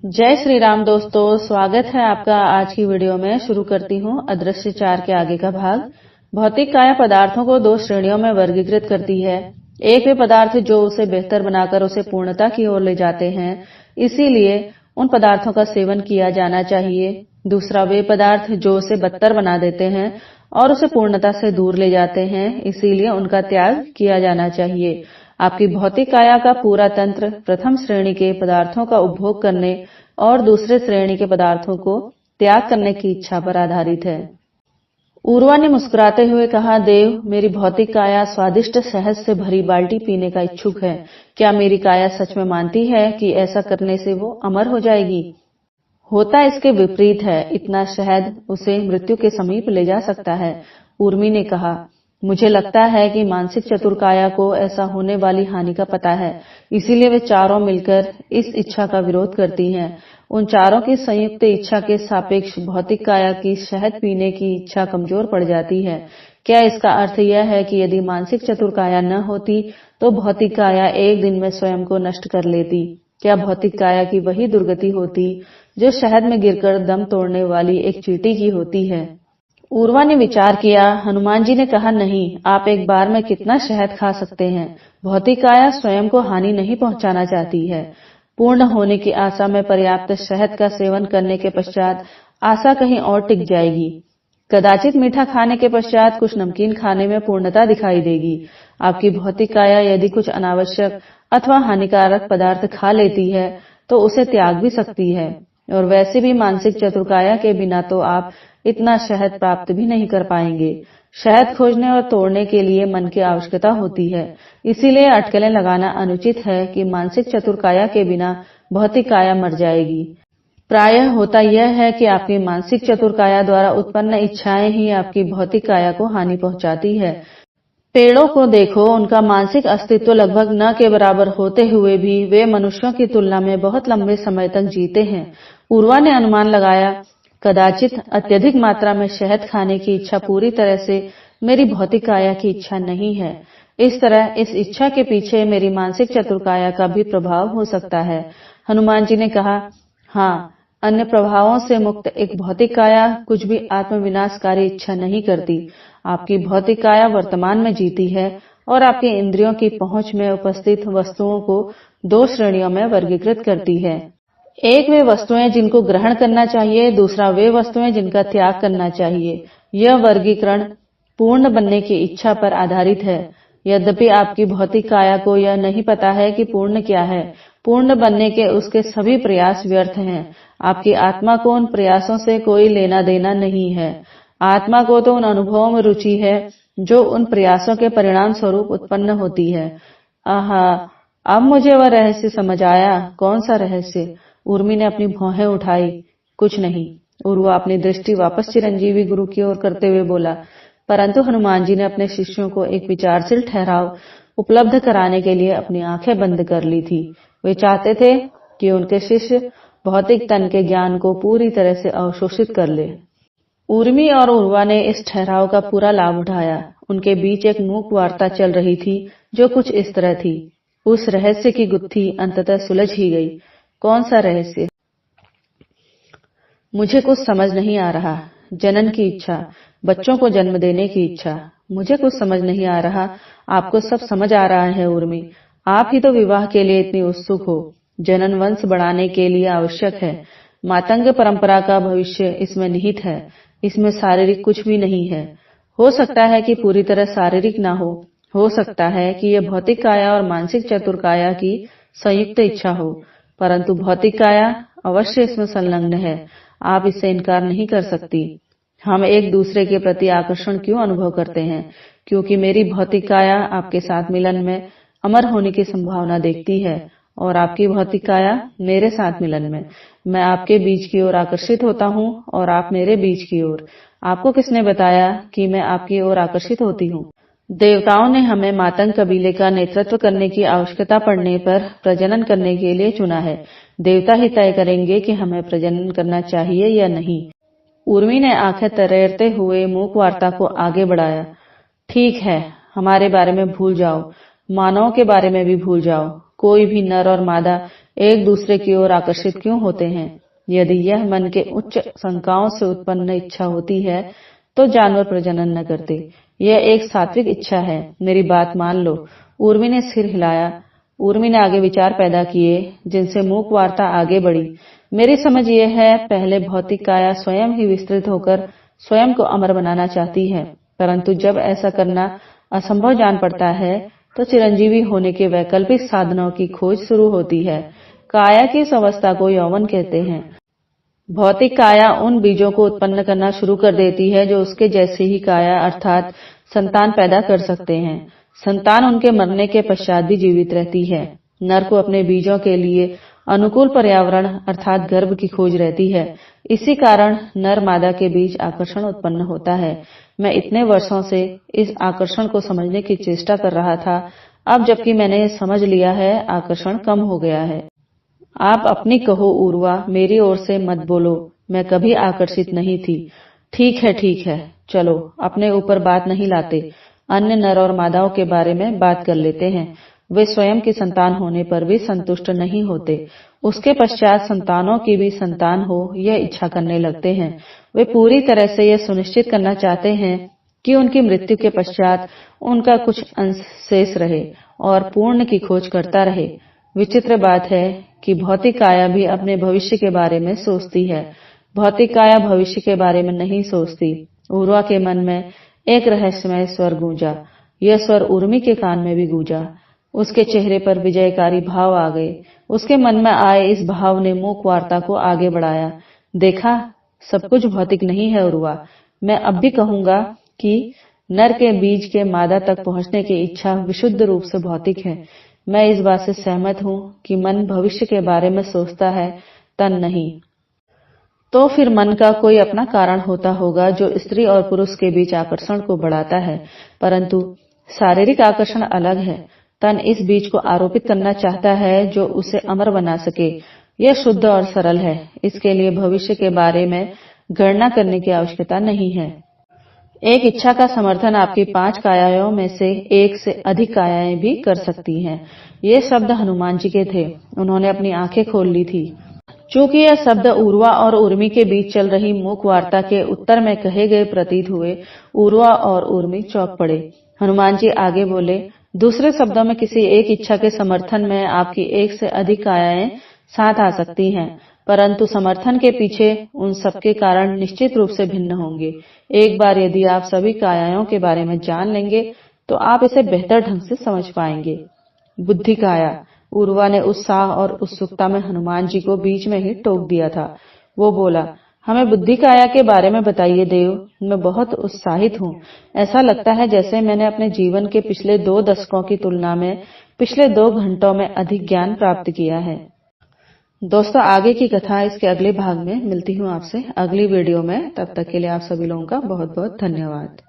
जय श्री राम दोस्तों, स्वागत है आपका आज की वीडियो में। शुरू करती हूँ अदृश्य चार के आगे का भाग। भौतिक काया पदार्थों को दो श्रेणियों में वर्गीकृत करती है। एक वे पदार्थ जो उसे बेहतर बनाकर उसे पूर्णता की ओर ले जाते हैं, इसीलिए उन पदार्थों का सेवन किया जाना चाहिए। दूसरा वे पदार्थ जो उसे बदतर बना देते हैं और उसे पूर्णता से दूर ले जाते हैं, इसीलिए उनका त्याग किया जाना चाहिए। आपकी भौतिक काया का पूरा तंत्र प्रथम श्रेणी के पदार्थों का उपभोग करने और दूसरे श्रेणी के पदार्थों को त्याग करने की इच्छा पर आधारित है। उर्वा ने मुस्कुराते हुए कहा, देव, मेरी भौतिक काया स्वादिष्ट शहद से भरी बाल्टी पीने का इच्छुक है। क्या मेरी काया सच में मानती है कि ऐसा करने से वो अमर हो जाएगी? होता इसके विपरीत है। इतना शहद उसे मृत्यु के समीप ले जा सकता है। उर्मी ने कहा, मुझे लगता है कि मानसिक चतुर्काया को ऐसा होने वाली हानि का पता है, इसीलिए वे चारों मिलकर इस इच्छा का विरोध करती हैं। उन चारों की संयुक्त इच्छा के सापेक्ष भौतिक काया की शहद पीने की इच्छा कमजोर पड़ जाती है। क्या इसका अर्थ यह है कि यदि मानसिक चतुर्काया न होती तो भौतिक काया एक दिन में स्वयं को नष्ट कर लेती? क्या भौतिक काया की वही दुर्गति होती जो शहद में गिरकर दम तोड़ने वाली एक चींटी की होती है? उर्वा ने विचार किया। हनुमान जी ने कहा, नहीं, आप एक बार में कितना शहद खा सकते हैं? भौतिक काया स्वयं को हानि नहीं पहुंचाना चाहती है। पूर्ण होने की आशा में पर्याप्त शहद का सेवन करने के पश्चात आशा कहीं और टिक जाएगी। कदाचित मीठा खाने के पश्चात कुछ नमकीन खाने में पूर्णता दिखाई देगी। आपकी भौतिक काया यदि कुछ अनावश्यक अथवा हानिकारक पदार्थ खा लेती है तो उसे त्याग भी सकती है, और वैसे भी मानसिक चतुर्काया के बिना तो आप इतना शहद प्राप्त भी नहीं कर पाएंगे। शहद खोजने और तोड़ने के लिए मन की आवश्यकता होती है, इसीलिए अटकलें लगाना अनुचित है कि मानसिक चतुर्काया के बिना भौतिक काया मर जाएगी। प्रायः होता यह है कि आपकी मानसिक चतुर्काया द्वारा उत्पन्न इच्छाएं ही आपकी भौतिक काया को हानि पहुंचाती है। पेड़ों को देखो, उनका मानसिक अस्तित्व लगभग न के बराबर होते हुए भी वे मनुष्यों की तुलना में बहुत लंबे समय तक जीते हैं। उर्वा ने अनुमान लगाया, कदाचित अत्यधिक मात्रा में शहद खाने की इच्छा पूरी तरह से मेरी भौतिक काया की इच्छा नहीं है। इस तरह इस इच्छा के पीछे मेरी मानसिक चतुर्काया का भी प्रभाव हो सकता है। हनुमान जी ने कहा, हाँ, अन्य प्रभावों से मुक्त एक भौतिक काया कुछ भी आत्मविनाशकारी इच्छा नहीं करती। आपकी भौतिक काया वर्तमान में जीती है और आपके इंद्रियों की पहुंच में उपस्थित वस्तुओं को दो श्रेणियों में वर्गीकृत करती है। एक वे वस्तुएं जिनको ग्रहण करना चाहिए, दूसरा वे वस्तुएं जिनका त्याग करना चाहिए। यह वर्गीकरण पूर्ण बनने की इच्छा पर आधारित है। यद्यपि आपकी भौतिक काया को यह नहीं पता है कि पूर्ण क्या है। पूर्ण बनने के उसके सभी प्रयास व्यर्थ हैं। आपकी आत्मा को उन प्रयासों से कोई लेना देना नहीं है। आत्मा को तो उन अनुभवों में रुचि है जो उन प्रयासों के परिणाम स्वरूप उत्पन्न होती है। आहा, अब मुझे वह रहस्य समझ आया। कौन सा रहस्य? उर्मी ने अपनी भौहें उठाई। कुछ नहीं। उर्वा अपनी दृष्टि वापस चिरंजीवी गुरु की ओर करते हुए बोला, परंतु हनुमान जी ने अपने शिष्यों को एक विचारशील ठहराव उपलब्ध कराने के लिए अपनी आंखें बंद कर ली थी। वे चाहते थे कि उनके शिष्य भौतिक तन के ज्ञान को पूरी तरह से अवशोषित कर ले। उर्मी और उर्वा ने इस ठहराव का पूरा लाभ उठाया। उनके बीच एक मूक वार्ता चल रही थी जो कुछ इस तरह थी। उस रहस्य की गुत्थी अंततः सुलझ ही गई। कौन सा रहस्य? मुझे कुछ समझ नहीं आ रहा। जनन की इच्छा, बच्चों को जन्म देने की इच्छा। मुझे कुछ समझ नहीं आ रहा। आपको सब समझ आ रहा है उर्मी। आप ही तो विवाह के लिए इतनी उत्सुक हो। जनन वंश बढ़ाने के लिए आवश्यक है। मातंग परंपरा का भविष्य इसमें निहित है। इसमें शारीरिक कुछ भी नहीं है। हो सकता है कि पूरी तरह शारीरिक ना हो सकता है कि यह भौतिक काया और मानसिक चतुर्काया की संयुक्त इच्छा हो, परंतु भौतिक काया अवश्य इसमें संलग्न है। आप इससे इनकार नहीं कर सकती। हम एक दूसरे के प्रति आकर्षण क्यों अनुभव करते हैं? क्योंकि मेरी भौतिक काया आपके साथ मिलन में अमर होने की संभावना देखती है और आपकी भौतिक काया मेरे साथ मिलन में। मैं आपके बीच की ओर आकर्षित होता हूँ और आप मेरे बीच की ओर। आपको किसने बताया कि मैं आपकी ओर आकर्षित होती हूँ? देवताओं ने हमें मातंग कबीले का नेतृत्व करने की आवश्यकता पड़ने पर प्रजनन करने के लिए चुना है। देवता ही तय करेंगे कि हमें प्रजनन करना चाहिए या नहीं। उर्मी ने आंखें तरेरते हुए मूक वार्ता को आगे बढ़ाया। ठीक है, हमारे बारे में भूल जाओ, मानवों के बारे में भी भूल जाओ। कोई भी नर और मादा एक दूसरे की ओर आकर्षित क्यों होते हैं? यदि यह मन के उच्च शंकाओं से उत्पन्न इच्छा होती है तो जानवर प्रजनन न करते। यह एक सात्विक इच्छा है। मेरी बात मान लो। उर्मी ने सिर हिलाया। उर्मी ने आगे विचार पैदा किए जिनसे मूक वार्ता आगे बढ़ी। मेरी समझ यह है, पहले भौतिक काया स्वयं ही विस्तृत होकर स्वयं को अमर बनाना चाहती है, परंतु जब ऐसा करना असंभव जान पड़ता है तो चिरंजीवी होने के वैकल्पिक साधनों की खोज शुरू होती है। काया की इस अवस्था को यौवन कहते हैं। भौतिक काया उन बीजों को उत्पन्न करना शुरू कर देती है जो उसके जैसे ही काया अर्थात संतान पैदा कर सकते हैं। संतान उनके मरने के पश्चात भी जीवित रहती है। नर को अपने बीजों के लिए अनुकूल पर्यावरण अर्थात गर्भ की खोज रहती है। इसी कारण नर मादा के बीच आकर्षण उत्पन्न होता है। मैं इतने वर्षों से इस आकर्षण को समझने की चेष्टा कर रहा था, अब जबकि मैंने समझ लिया है, आकर्षण कम हो गया है। आप अपनी कहो उर्वा, मेरी ओर से मत बोलो। मैं कभी आकर्षित नहीं थी। ठीक है, चलो अपने ऊपर बात नहीं लाते। अन्य नर और मादाओं के बारे में बात कर लेते हैं। वे स्वयं की संतान होने पर भी संतुष्ट नहीं होते। उसके पश्चात संतानों की भी संतान हो यह इच्छा करने लगते हैं। वे पूरी तरह से यह सुनिश्चित करना चाहते हैं कि उनकी मृत्यु के पश्चात उनका कुछ अंश शेष रहे और पूर्ण की खोज करता रहे। विचित्र बात है कि भौतिक काया भी अपने भविष्य के बारे में सोचती है। भौतिक काया भविष्य के बारे में नहीं सोचती। उर्वा के मन में एक रहस्यमय स्वर गूंजा। यह स्वर उर्मी के कान में भी गूंजा। उसके चेहरे पर विजयकारी भाव आ गए। उसके मन में आए इस भाव ने मूक वार्ता को आगे बढ़ाया। देखा, सब कुछ भौतिक नहीं है उर्वा। मैं अब भी कहूंगा कि नर के बीज के मादा तक पहुंचने की इच्छा विशुद्ध रूप से भौतिक है। मैं इस बात से सहमत हूं कि मन भविष्य के बारे में सोचता है, तन नहीं। तो फिर मन का कोई अपना कारण होता होगा जो स्त्री और पुरुष के बीच आकर्षण को बढ़ाता है, परंतु शारीरिक आकर्षण अलग है। तन इस बीज को आरोपित करना चाहता है जो उसे अमर बना सके। यह शुद्ध और सरल है। इसके लिए भविष्य के बारे में गणना करने की आवश्यकता नहीं है। एक इच्छा का समर्थन आपकी 5 कायाओं में से एक से अधिक कायाएं भी कर सकती हैं। ये शब्द हनुमान जी के थे। उन्होंने अपनी आंखें खोल ली थी। चूंकि यह शब्द उर्वा और उर्मी के बीच चल रही मूक वार्ता के उत्तर में कहे गए प्रतीत हुए, उर्वा और उर्मी चौंक पड़े। हनुमान जी आगे बोले, दूसरे शब्दों में किसी एक इच्छा के समर्थन में आपकी एक से अधिक कायाएं साथ आ सकती हैं, परंतु समर्थन के पीछे उन सबके कारण निश्चित रूप से भिन्न होंगे। एक बार यदि आप सभी कायाओं के बारे में जान लेंगे तो आप इसे बेहतर ढंग से समझ पाएंगे। बुद्धि काया। उर्वा ने उत्साह और उत्सुकता में हनुमान जी को बीच में ही टोक दिया था। वो बोला, हमें बुद्धि काया के बारे में बताइए देव। मैं बहुत उत्साहित हूँ। ऐसा लगता है जैसे मैंने अपने जीवन के पिछले 2 दशकों की तुलना में पिछले 2 घंटों में अधिक ज्ञान प्राप्त किया है। दोस्तों, आगे की कथा इसके अगले भाग में मिलती हूँ आपसे अगली वीडियो में। तब तक के लिए आप सभी लोगों का बहुत बहुत धन्यवाद।